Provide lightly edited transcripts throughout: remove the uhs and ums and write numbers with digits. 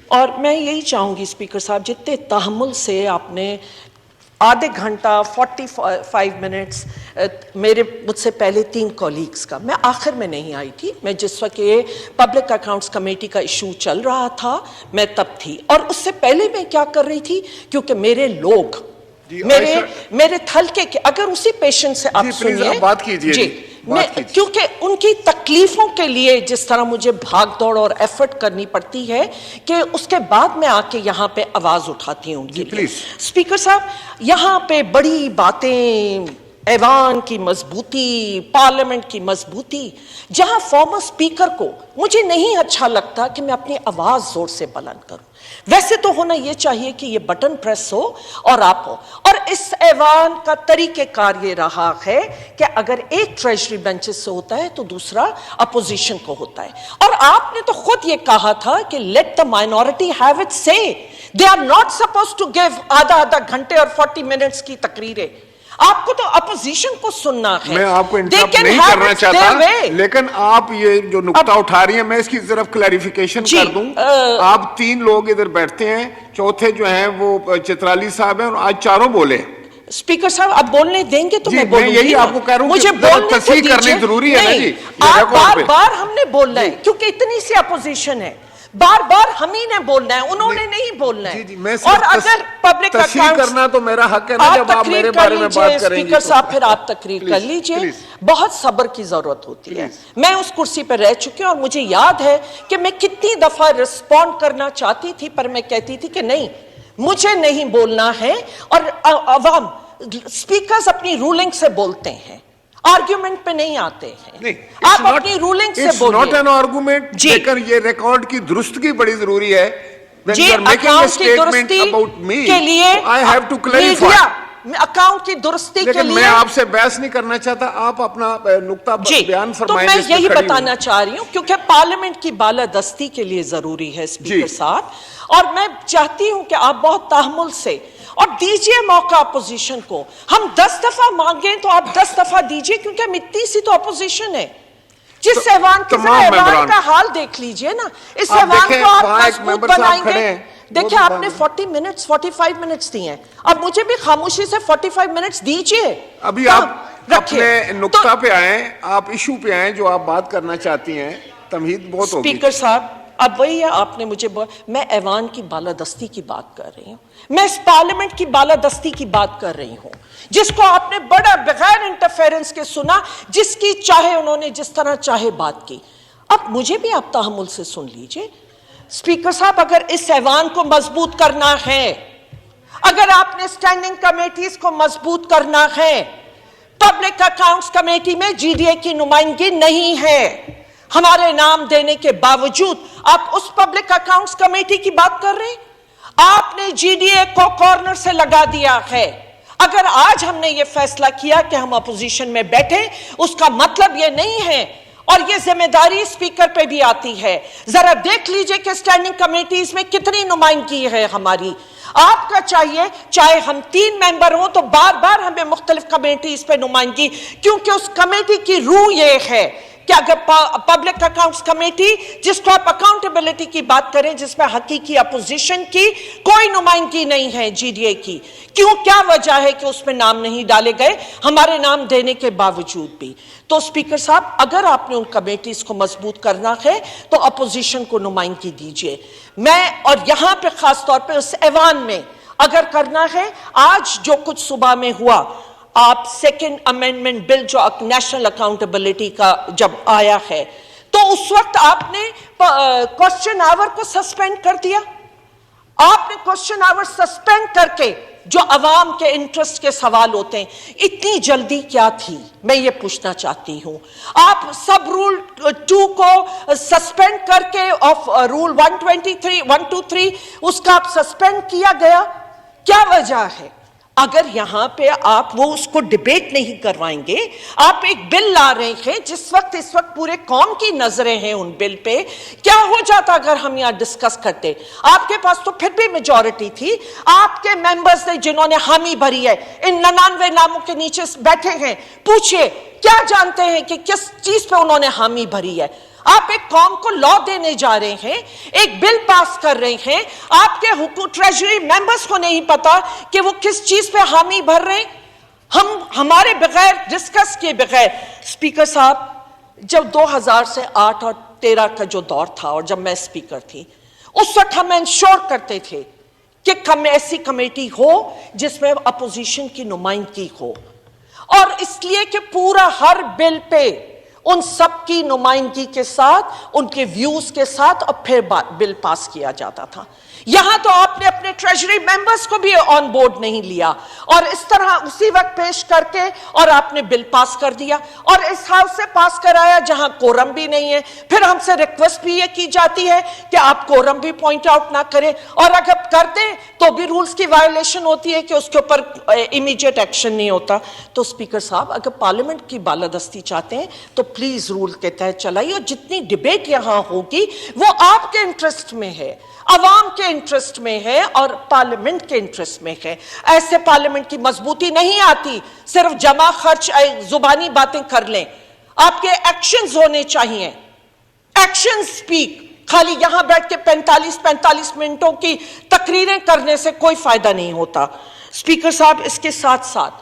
اور میں یہی چاہوں گی اسپیکر صاحب جتنے تحمل سے آپ نے آدھے گھنٹہ 45 منٹس مجھ سے پہلے 3 کولیگز کا، میں آخر میں نہیں آئی تھی، میں جس وقت یہ پبلک اکاؤنٹس کمیٹی کا ایشو چل رہا تھا میں تب تھی، اور اس سے پہلے میں کیا کر رہی تھی، کیونکہ میرے لوگ میرے تھلکے کے، اگر اسی پیشنٹ سے آپ سنیے بات کیجئے جی، کیونکہ ان کی تکلیفوں کے لیے جس طرح مجھے بھاگ دوڑ اور ایفرٹ کرنی پڑتی ہے کہ اس کے بعد میں آ کے یہاں پہ آواز اٹھاتی ہوں ان کے لیے۔ اسپیکر صاحب یہاں پہ بڑی باتیں، ایوان کی مضبوطی، پارلیمنٹ کی مضبوطی، جہاں فارمر اسپیکر کو مجھے نہیں اچھا لگتا کہ میں اپنی آواز زور سے بلند کروں، ویسے تو ہونا یہ چاہیے کہ یہ بٹن پریس ہو اور آپ ہو، اور اس ایوان کا طریقہ کار یہ رہا ہے کہ اگر ایک ٹریجری بینچز سے ہوتا ہے تو دوسرا اپوزیشن کو ہوتا ہے، اور آپ نے تو خود یہ کہا تھا کہ let the minority have it say, they are not suppose to give آدھا گھنٹے اور 40 منٹس کی تقریریں، آپ کو تو اپوزیشن کو سننا ہے۔ میں آپ کو انٹرپٹ نہیں کرنا چاہتا، لیکن آپ یہ جو نقطہ اٹھا رہی ہیں میں اس کی طرف کلیریفیکیشن کر دوں۔ آپ 3 لوگ ادھر بیٹھتے ہیں، چوتھے جو ہیں وہ چترالی صاحب ہیں، اور آج 4 بولے۔ اسپیکر صاحب آپ بولنے دیں گے تو میں بولوں گی، یہی آپ کو کہہ رہا ہوں مجھے کہ تصحیح کرنی ضروری ہے نا جی، آپ بار بار ہم نے بولنا ہے کیونکہ اتنی سی اپوزیشن ہے، بار بار ہم ہی نے بولنا ہے، انہوں نے نہیں بولنا ہے، اور اگر پبلک تصحیح کرنا تو میرا حق ہے نا، جب آپ میرے بارے میں بات کریں گے۔ اسپیکر صاحب پھر آپ تقریر کر لیجئے، بہت صبر کی ضرورت ہوتی ہے، میں اس کرسی پہ رہ چکی ہوں، اور مجھے یاد ہے کہ میں کتنی دفعہ رسپونڈ کرنا چاہتی تھی پر میں کہتی تھی کہ نہیں مجھے نہیں بولنا ہے، اور عوام اسپیکرز اپنی رولنگ سے بولتے ہیں، آرگیومنٹ پہ نہیں آتے ہیں، آپ اپنی رولنگ سے بولیے۔ It's not an argument، لیکن یہ ریکارڈ کی درستگی بڑی ضروری ہے۔ جی اکاؤنٹ کی درستی کے لیے اکاؤنٹ کی درستی کے لیے میں آپ سے بحث نہیں کرنا چاہتا، آپ اپنا نقطہ بیان فرمائیں۔ تو میں یہی بتانا چاہ رہی ہوں کیونکہ پارلیمنٹ کی بالادستی کے لیے ضروری ہے اسپیکر صاحب، اور میں چاہتی ہوں کہ آپ بہت تحمل سے، اور دیجئے موقع اپوزیشن کو، ہم 10 دفعہ مانگیں تو آپ 10 دفعہ دیجئے، کیونکہ ہم اتنی سی تو اپوزیشن ہے۔ جس ایوان کی ایوان کا حال دیکھ لیجئے نا، اس ایوان کو آپ مضبوط بنائیں گے۔ دیکھیں آپ نے 45 منٹس دی ہیں، اب مجھے بھی خاموشی سے 45 منٹس دیجئے۔ ابھی آپ اپنے نقطہ پہ آئیں، آپ ایشو پہ آئیں جو آپ بات کرنا چاہتی ہیں، تمہید بہت ہوگی۔ اسپیکر صاحب اب وہی ہے، آپ نے مجھے میں ایوان کی بالادستی کی بات کر رہی ہوں، میں اس پارلیمنٹ کی بالادستی کی بات کر رہی ہوں، جس کو آپ نے بڑا بغیر انٹرفیرنس کے سنا، جس کی چاہے انہوں نے جس طرح چاہے بات کی۔ اب مجھے بھی آپ تحمل سے سن لیجئے اسپیکر صاحب، اگر اس ایوان کو مضبوط کرنا ہے، اگر آپ نے اسٹینڈنگ کمیٹیز کو مضبوط کرنا ہے، پبلک اکاؤنٹس کمیٹی میں جی ڈی اے کی نمائندگی نہیں ہے، ہمارے نام دینے کے باوجود آپ اس پبلک اکاؤنٹس کمیٹی کی بات کر رہے ہیں، آپ نے جی ڈی اے کو کارنر سے لگا دیا ہے۔ اگر آج ہم نے یہ فیصلہ کیا کہ ہم اپوزیشن میں بیٹھے، اس کا مطلب یہ نہیں ہے، اور یہ ذمہ داری اسپیکر پہ بھی آتی ہے، ذرا دیکھ لیجئے کہ اسٹینڈنگ کمیٹیز میں کتنی نمائندگی ہے ہماری۔ آپ کا چاہیے چاہے ہم 3 ممبر ہوں تو بار بار ہمیں مختلف کمیٹیز پہ نمائندگی، کیونکہ اس کمیٹی کی روح یہ ہے کہ اگر پبلک اکاؤنٹس کمیٹی جس کو آپ اکاؤنٹیبلٹی کی بات کریں، جس میں حقیقی اپوزیشن کی کوئی نمائندگی نہیں ہے جی ڈی اے کی، کیوں کیا وجہ ہے کہ اس میں نام نہیں ڈالے گئے ہمارے نام دینے کے باوجود بھی؟ تو اسپیکر صاحب اگر آپ نے ان کمیٹیز کو مضبوط کرنا ہے تو اپوزیشن کو نمائندگی دیجئے۔ میں اور یہاں پہ خاص طور پہ اس ایوان میں اگر کرنا ہے، آج جو کچھ صبح میں ہوا، آپ 2nd امینڈمنٹ بل جو نیشنل اکاؤنٹیبلٹی کا جب آیا ہے تو اس وقت آپ نے کوسچن آور کو سسپینڈ کر دیا، آپ نے کوسچن آور سسپینڈ کر کے جو عوام کے انٹرسٹ کے سوال ہوتے ہیں، اتنی جلدی کیا تھی میں یہ پوچھنا چاہتی ہوں۔ آپ سب رول 2 کو سسپینڈ کر کے رول 123 اس کا آپ سسپینڈ کیا گیا، کیا وجہ ہے؟ اگر یہاں پہ آپ وہ اس کو ڈیبیٹ نہیں کروائیں گے، آپ ایک بل لا رہے ہیں اس وقت پورے قوم کی نظریں ہیں ان بل پہ، کیا ہو جاتا اگر ہم یہاں ڈسکس کرتے؟ آپ کے پاس تو پھر بھی میجورٹی تھی، آپ کے ممبرز نے جنہوں نے حامی بھری ہے، ان 99 ناموں کے نیچے بیٹھے ہیں، پوچھئے کیا جانتے ہیں کہ کس چیز پہ انہوں نے حامی بھری ہے؟ آپ ایک قوم کو لا دینے جا رہے ہیں, ایک بل پاس کر رہے ہیں, آپ کے حکومت ٹریجری ممبرز کو نہیں پتا کہ وہ کس چیز پہ حامی بھر رہے ہیں. ہمارے بغیر ڈسکس کے بغیر. اسپیکر صاحب, جب 2008 اور 13 کا جو دور تھا اور جب میں اسپیکر تھی, اس وقت ہم انشور کرتے تھے کہ ایسی کمیٹی ہو جس میں اپوزیشن کی نمائندگی ہو, اور اس لیے کہ پورا ہر بل پہ ان سب کی نمائندگی کے ساتھ, ان کے ویوز کے ساتھ, اور پھر بل پاس کیا جاتا تھا. یہاں تو آپ نے اپنے ٹریجری ممبرز کو بھی آن بورڈ نہیں لیا, اور اس طرح اسی وقت پیش کر کے اور آپ نے بل پاس کر دیا, اور اس ہاؤس سے پاس کرایا جہاں کورم بھی نہیں ہے. پھر ہم سے ریکویسٹ بھی یہ کی جاتی ہے کہ آپ کورم بھی پوائنٹ آؤٹ نہ کریں, اور اگر کر دیں تو بھی رولز کی وائلیشن ہوتی ہے کہ اس کے اوپر امیڈیٹ ایکشن نہیں ہوتا. تو اسپیکر صاحب, اگر پارلیمنٹ کی بالادستی چاہتے ہیں تو پلیز رول کے تحت چلائیے, اور جتنی ڈیبیٹ یہاں ہوگی وہ آپ کے انٹرسٹ میں ہے, عوام کے انٹرسٹ میں ہے, اور پارلیمنٹ کے انٹرسٹ میں ہے. ایسے پارلیمنٹ کی مضبوطی نہیں آتی صرف جمع خرچ زبانی باتیں کر لیں. آپ کے ایکشنز ہونے چاہیے, ایکشن سپیک. خالی یہاں بیٹھ کے 45 منٹوں کی تقریریں کرنے سے کوئی فائدہ نہیں ہوتا. اسپیکر صاحب, اس کے ساتھ ساتھ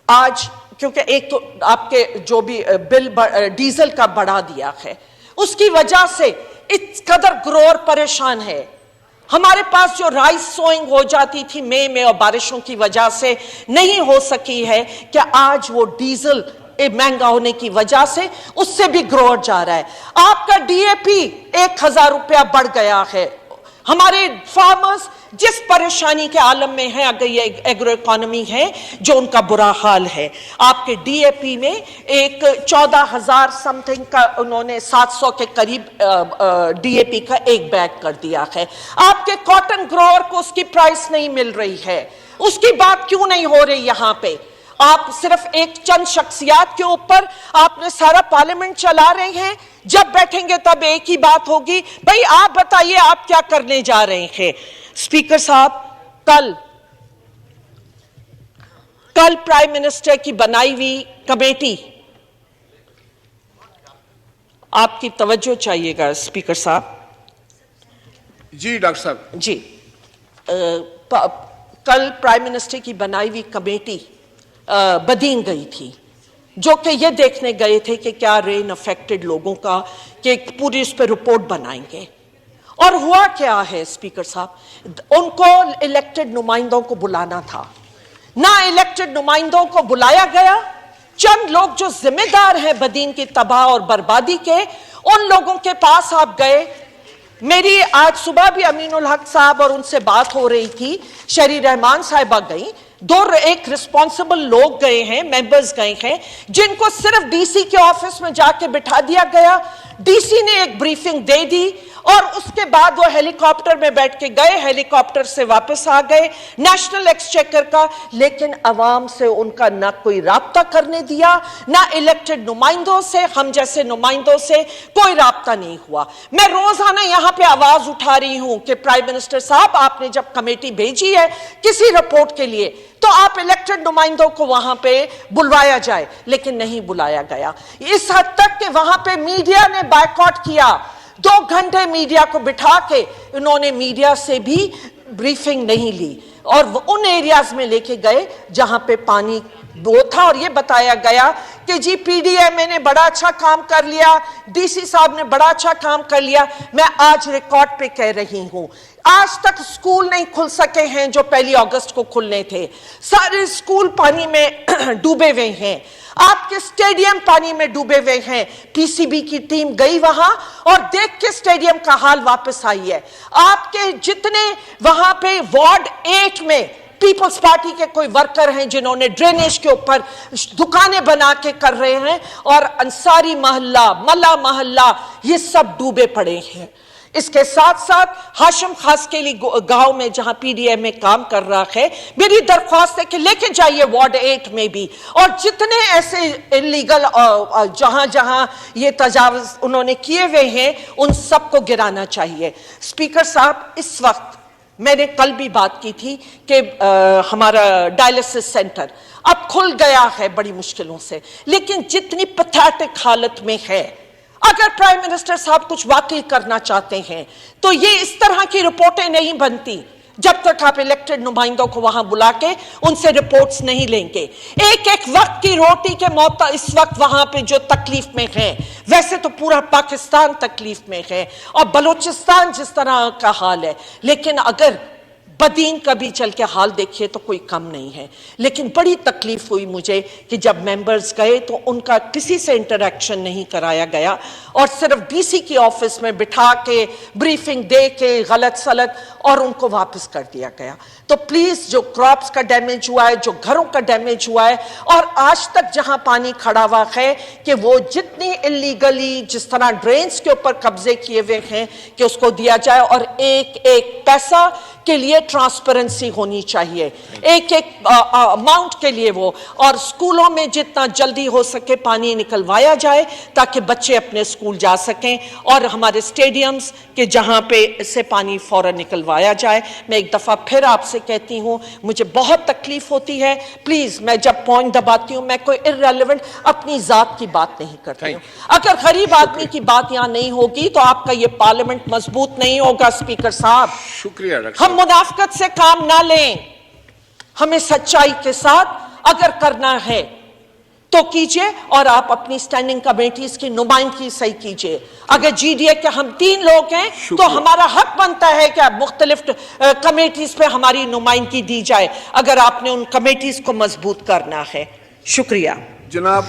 آج کیونکہ ایک تو آپ کے جو بھی بل ڈیزل کا بڑھا دیا ہے, اس کی وجہ سے اس قدر گروور پریشان ہے. ہمارے پاس جو رائس سوئنگ ہو جاتی تھی مئی میں اور بارشوں کی وجہ سے نہیں ہو سکی ہے, کہ آج وہ ڈیزل مہنگا ہونے کی وجہ سے اس سے بھی گروور جا رہا ہے. آپ کا ڈی اے پی 1000 روپیہ بڑھ گیا ہے. ہمارے فارمرز جس پریشانی کے عالم میں ہیں, اگر یہ ایگرو اکانومی ہے جو ان کا برا حال ہے, آپ کے ڈی اے پی میں ایک 14,000 سم تھنگ کا انہوں نے 700 کے قریب ڈی اے پی کا ایک بیگ کر دیا ہے. آپ کے کاٹن گروور کو اس کی پرائس نہیں مل رہی ہے, اس کی بات کیوں نہیں ہو رہی یہاں پہ؟ آپ صرف ایک چند شخصیات کے اوپر آپ نے سارا پارلیمنٹ چلا رہے ہیں. جب بیٹھیں گے تب ایک ہی بات ہوگی, بھئی آپ بتائیے آپ کیا کرنے جا رہے ہیں. اسپیکر صاحب, کل پرائم منسٹر کی بنائی ہوئی کمیٹی, آپ کی توجہ چاہیے گا اسپیکر صاحب. جی ڈاکٹر صاحب. جی, کل پرائم منسٹر کی بنائی ہوئی کمیٹی بدین گئی تھی, جو کہ یہ دیکھنے گئے تھے کہ کیا رین افیکٹڈ لوگوں کا, کہ پوری اس پہ رپورٹ بنائیں گے. اور ہوا کیا ہے اسپیکر صاحب, ان کو الیکٹڈ نمائندوں کو بلانا تھا, نہ الیکٹڈ نمائندوں کو بلایا گیا. چند لوگ جو ذمہ دار ہیں بدین کی تباہ اور بربادی کے, ان لوگوں کے پاس آپ گئے. میری آج صبح بھی امین الحق صاحب اور ان سے بات ہو رہی تھی, شری رحمان صاحبہ گئی, ایک رسپانسبل لوگ گئے ہیں, ممبرز گئے ہیں, جن کو صرف ڈی سی کے آفس میں جا کے بٹھا دیا گیا. ڈی سی نے ایک بریفنگ دے دی, اور اس کے بعد وہ ہیلی کاپٹر میں بیٹھ کے گئے, ہیلی کاپٹر سے واپس آ گئے نیشنل ایکسچیکر کا. لیکن عوام سے ان کا نہ کوئی رابطہ کرنے دیا, نہ الیکٹڈ نمائندوں سے, ہم جیسے نمائندوں سے کوئی رابطہ نہیں ہوا. میں روزانہ یہاں پہ آواز اٹھا رہی ہوں کہ پرائم منسٹر صاحب, آپ نے جب کمیٹی بھیجی ہے کسی رپورٹ کے لیے, تو آپ الیکٹڈ نمائندوں کو وہاں پہ بلوایا جائے, لیکن نہیں بلایا گیا. اس حد تک کہ وہاں پہ میڈیا نے بائیکاٹ کیا. 2 گھنٹے میڈیا کو بٹھا کے انہوں نے میڈیا سے بھی بریفنگ نہیں لی, اور وہ ان ایریاز میں لے کے گئے جہاں پہ پانی وہ تھا, اور یہ بتایا گیا کہ جی پی ڈی ایم نے بڑا اچھا کام کر لیا, ڈی سی صاحب نے بڑا اچھا کام کر لیا. میں آج ریکارڈ پہ کہہ رہی ہوں, آج تک سکول نہیں کھل سکے ہیں جو 1 اگست کو کھلنے تھے. سارے سکول پانی میں ڈوبے ہوئے ہیں, آپ کے سٹیڈیم پانی میں ڈوبے ہوئے ہیں. پی سی بی کی ٹیم گئی وہاں اور دیکھ کے سٹیڈیم کا حال واپس آئی ہے. آپ کے جتنے وہاں پہ وارڈ 8 میں پیپلز پارٹی کے کوئی ورکر ہیں جنہوں نے ڈرینیج کے اوپر دکانیں بنا کے کر رہے ہیں, اور انصاری محلہ, ملا محلہ, یہ سب ڈوبے پڑے ہیں. اس کے ساتھ ساتھ ہاشم خاسکیلی گاؤں میں جہاں پی ڈی ایم میں کام کر رہا ہے, میری درخواست ہے کہ لے کے جائیے وارڈ 8 میں بھی, اور جتنے ایسے انلیگل جہاں جہاں یہ تجاوز انہوں نے کیے ہوئے ہیں ان سب کو گرانا چاہیے. اسپیکر صاحب, اس وقت میں نے کل بھی بات کی تھی کہ ہمارا ڈائلسس سینٹر اب کھل گیا ہے بڑی مشکلوں سے, لیکن جتنی پیتھیٹک حالت میں ہے, اگر پرائم منسٹر صاحب کچھ واقعی کرنا چاہتے ہیں تو یہ اس طرح کی رپورٹیں نہیں بنتی جب تک آپ الیکٹڈ نمائندوں کو وہاں بلا کے ان سے رپورٹس نہیں لیں گے. ایک ایک وقت کی روٹی کے موتا اس وقت وہاں پہ جو تکلیف میں ہے، ویسے تو پورا پاکستان تکلیف میں ہے اور بلوچستان جس طرح کا حال ہے، لیکن اگر بدین کا بھی چل کے حال دیکھیے تو کوئی کم نہیں ہے. لیکن بڑی تکلیف ہوئی مجھے کہ جب ممبرز گئے تو ان کا کسی سے انٹریکشن نہیں کرایا گیا اور صرف ڈی سی کی آفس میں بٹھا کے بریفنگ دے کے غلط سلط اور ان کو واپس کر دیا گیا. تو پلیز جو کراپس کا ڈیمیج ہوا ہے، جو گھروں کا ڈیمیج ہوا ہے، اور آج تک جہاں پانی کھڑا ہوا ہے کہ وہ جتنی اللیگلی جس طرح ڈرینز کے اوپر قبضے کیے ہوئے ہیں کہ اس کو دیا جائے، اور ایک ایک پیسہ کے لیے ٹرانسپیرنسی ہونی چاہیے، ایک ایک اماؤنٹ کے لیے وہ، اور اسکولوں میں جتنا جلدی ہو سکے پانی نکلوایا جائے تاکہ بچے اپنے اسکول جا سکیں، اور ہمارے اسٹیڈیمز کے جہاں پہ سے پانی فوراً نکلوایا جائے. میں ایک دفعہ پھر آپ سے کہتی ہوں مجھے بہت تکلیف ہوتی ہے. پلیز میں جب پوائنٹ دباتی ہوں میں کوئی ارریلیونٹ اپنی ذات کی بات نہیں کرتی ہوں. اگر غریب آدمی کی بات یہاں نہیں ہوگی تو آپ کا یہ پارلیمنٹ مضبوط نہیں ہوگا. اسپیکر صاحب، شکریہ ڈاکٹر ہم منافقت سے کام نہ لیں، ہمیں سچائی کے ساتھ اگر کرنا ہے تو کیجئے، اور آپ اپنی سٹینڈنگ کمیٹیز کی نمائندگی صحیح کیجئے. اگر جی ڈی اے کے ہم 3 لوگ ہیں تو ہمارا حق بنتا ہے کہ مختلف کمیٹیز پہ ہماری نمائندگی دی جائے اگر آپ نے ان کمیٹیز کو مضبوط کرنا ہے. شکریہ جناب.